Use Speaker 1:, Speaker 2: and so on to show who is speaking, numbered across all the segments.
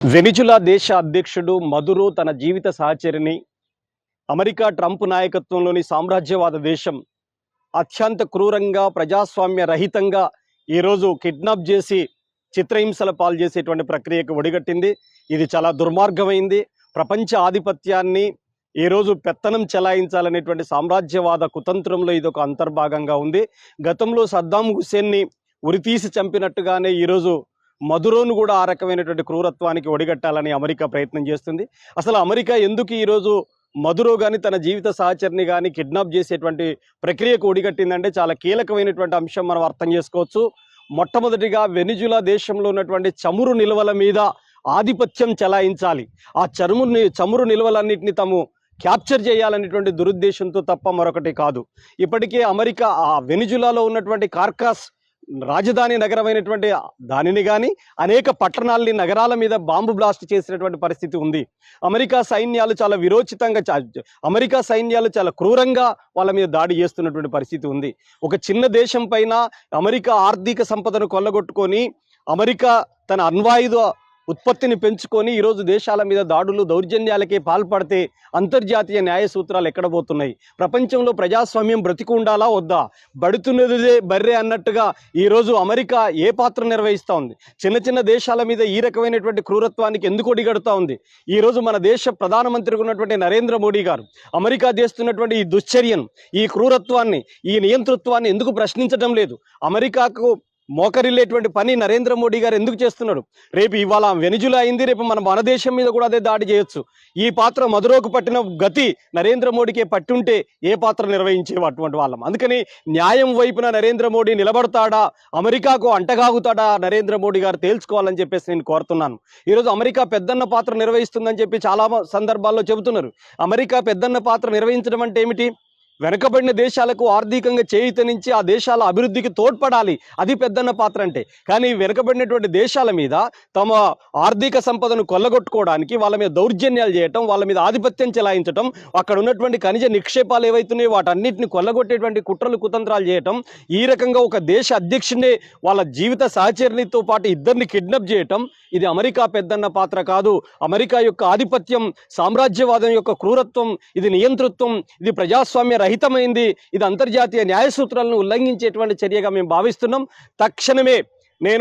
Speaker 1: Venezuela దేశ అధ్యక్షుడు Maduro తన జీవిత సహచరిని అమెరికా ట్రంప్ నాయకత్వంలోని సామ్రాజ్యవాద దేశం అత్యంత క్రూరంగా ప్రజాస్వామ్య రహితంగా ఈరోజు కిడ్నాప్ చేసి చిత్రహింసల పాలు చేసేటువంటి ప్రక్రియకు ఒడిగట్టింది. ఇది చాలా దుర్మార్గమైంది. ప్రపంచ ఆధిపత్యాన్ని ఈరోజు పెత్తనం చెలాయించాలనేటువంటి సామ్రాజ్యవాద కుతంత్రంలో ఇది ఒక అంతర్భాగంగా ఉంది. గతంలో సద్దాం హుస్సేన్ని ఉరితీసి చంపినట్టుగానే ఈరోజు మదురోను కూడా ఆ రకమైనటువంటి క్రూరత్వానికి ఒడిగట్టాలని అమెరికా ప్రయత్నం చేస్తుంది. అసలు అమెరికా ఎందుకు ఈరోజు మదురో కానీ తన జీవిత సహచరిని కానీ కిడ్నాప్ చేసేటువంటి ప్రక్రియకు ఒడిగట్టిందంటే చాలా కీలకమైనటువంటి అంశం మనం అర్థం చేసుకోవచ్చు. మొట్టమొదటిగా వెనిజులా దేశంలో ఉన్నటువంటి చమురు నిల్వల మీద ఆధిపత్యం చెలాయించాలి, ఆ చమురు నిల్వలన్నింటినీ తాము క్యాప్చర్ చేయాలనేటువంటి దురుద్దేశంతో తప్ప మరొకటి కాదు. ఇప్పటికే అమెరికా ఆ వెనిజులాలో ఉన్నటువంటి కార్కాస్ రాజధాని నగరమైనటువంటి దానిని కానీ అనేక పట్టణాలని నగరాల మీద బాంబు బ్లాస్ట్ చేసినటువంటి పరిస్థితి ఉంది. అమెరికా సైన్యాలు చాలా విరోచితంగా అమెరికా సైన్యాలు చాలా క్రూరంగా వాళ్ళ మీద దాడి చేస్తున్నటువంటి పరిస్థితి ఉంది. ఒక చిన్న దేశం పైన అమెరికా ఆర్థిక సంపదను కొల్లగొట్టుకొని అమెరికా తన అణ్వాయుధ ఉత్పత్తిని పెంచుకొని ఈరోజు దేశాల మీద దాడులు దౌర్జన్యాలకే పాల్పడితే అంతర్జాతీయ న్యాయ సూత్రాలు ఎక్కడ పోతున్నాయి? ప్రపంచంలో ప్రజాస్వామ్యం బ్రతికి ఉండాలా వద్దా? బడుతున్నదే బర్రె అన్నట్టుగా ఈరోజు అమెరికా ఏ పాత్ర నిర్వహిస్తూ ఉంది? చిన్న చిన్న దేశాల మీద ఈ రకమైనటువంటి క్రూరత్వానికి ఎందుకు ఒడిగడుతూ ఉంది? ఈరోజు మన దేశ ప్రధానమంత్రిగా ఉన్నటువంటి నరేంద్ర మోడీ గారు అమెరికా చేస్తున్నటువంటి ఈ దుశ్చర్యను, ఈ క్రూరత్వాన్ని, ఈ నియంతృత్వాన్ని ఎందుకు ప్రశ్నించడం లేదు? అమెరికాకు మోకరిల్లేటువంటి పని నరేంద్ర మోడీ గారు ఎందుకు చేస్తున్నారు? రేపు ఇవాళ వెనిజులా అయింది, రేపు మన దేశం మీద కూడా అదే దాడి చేయొచ్చు. ఈ పాత్ర మదురోకు పట్టిన గతి నరేంద్ర మోడీకే పట్టుంటే ఏ పాత్ర నిర్వహించేవి అటువంటి వాళ్ళం? అందుకని న్యాయం వైపున నరేంద్ర మోడీ నిలబడతాడా, అమెరికాకు అంటగాగుతాడా నరేంద్ర మోడీ గారు తేల్చుకోవాలని చెప్పేసి నేను కోరుతున్నాను. ఈరోజు అమెరికా పెద్దన్న పాత్ర నిర్వహిస్తుందని చెప్పి చాలా సందర్భాల్లో చెబుతున్నారు. అమెరికా పెద్దన్న పాత్ర నిర్వహించడం అంటే ఏమిటి? వెనుకబడిన దేశాలకు ఆర్థికంగా చేయూతనించి ఆ దేశాల అభివృద్ధికి తోడ్పడాలి, అది పెద్దన్న పాత్ర అంటే. కానీ వెనుకబడినటువంటి దేశాల మీద తమ ఆర్థిక సంపదను కొల్లగొట్టుకోవడానికి వాళ్ళ మీద దౌర్జన్యాలు చేయటం, వాళ్ళ మీద ఆధిపత్యం చెలాయించటం, అక్కడ ఉన్నటువంటి ఖనిజ నిక్షేపాలు ఏవైతున్నాయో వాటన్నిటిని కొల్లగొట్టేటువంటి కుట్రలు కుతంత్రాలు చేయటం, ఈ రకంగా ఒక దేశ అధ్యక్షుడే వాళ్ళ జీవిత సహచరినితో పాటు ఇద్దరిని కిడ్నాప్ చేయటం, ఇది అమెరికా పెద్దన్న పాత్ర కాదు. అమెరికా యొక్క ఆధిపత్యం, సామ్రాజ్యవాదం యొక్క క్రూరత్వం, ఇది నియంతృత్వం, ఇది ప్రజాస్వామ్య రహితమైంది, ఇది అంతర్జాతీయ న్యాయ సూత్రాలను ఉల్లంఘించేటువంటి చర్యగా మేము భావిస్తున్నాం. తక్షణమే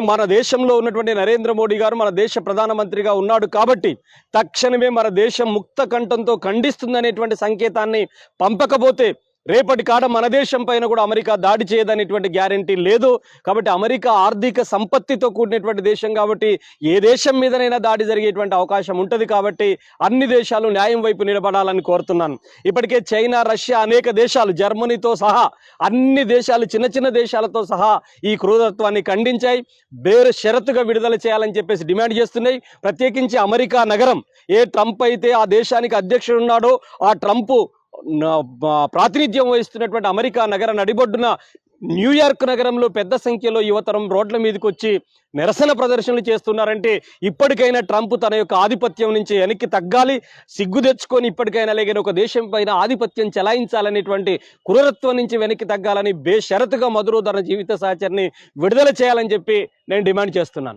Speaker 1: మన దేశంలో ఉన్నటువంటి నరేంద్ర మోడీ గారు మన దేశ ప్రధానమంత్రిగా ఉన్నాడు కాబట్టి తక్షణమే మన దేశం ముక్త కంఠంతో ఖండిస్తుందనేటువంటి సంకేతాన్ని పంపకపోతే రేపటి కాడ మన దేశం పైన కూడా అమెరికా దాడి చేయదనేటువంటి గ్యారంటీ లేదు. కాబట్టి అమెరికా ఆర్థిక సంపత్తితో కూడినటువంటి దేశం కాబట్టి ఏ దేశం మీదనైనా దాడి జరిగేటువంటి అవకాశం ఉంటుంది. కాబట్టి అన్ని దేశాలు న్యాయం వైపు నిలబడాలని కోరుతున్నాను. ఇప్పటికే చైనా, రష్యా, అనేక దేశాలు, జర్మనీతో సహా అన్ని దేశాలు, చిన్న చిన్న దేశాలతో సహా ఈ క్రూరత్వాన్ని ఖండించాయి. బేరు షరతుగా విడుదల చేయాలని చెప్పేసి డిమాండ్ చేస్తున్నాయి. ప్రత్యేకించి అమెరికా నగరం, ఏ ట్రంప్ అయితే ఆ దేశానికి అధ్యక్షుడు ఉన్నాడో ఆ ట్రంప్ ప్రాతినిధ్యం వహిస్తున్నటువంటి అమెరికా నగర నడిబొడ్డున న్యూయార్క్ నగరంలో పెద్ద సంఖ్యలో యువతరం రోడ్ల మీదకి వచ్చి నిరసన ప్రదర్శనలు చేస్తున్నారంటే ఇప్పటికైనా ట్రంప్ తన యొక్క ఆధిపత్యం నుంచి వెనక్కి తగ్గాలి, సిగ్గు తెచ్చుకొని ఇప్పటికైనా లేని ఒక దేశం పైన ఆధిపత్యం చెలాయించాలనేటువంటి క్రూరత్వం నుంచి వెనక్కి తగ్గాలని బేషరతుగా మదురో తన జీవిత సహచరిని విడుదల చేయాలని చెప్పి నేను డిమాండ్ చేస్తున్నాను.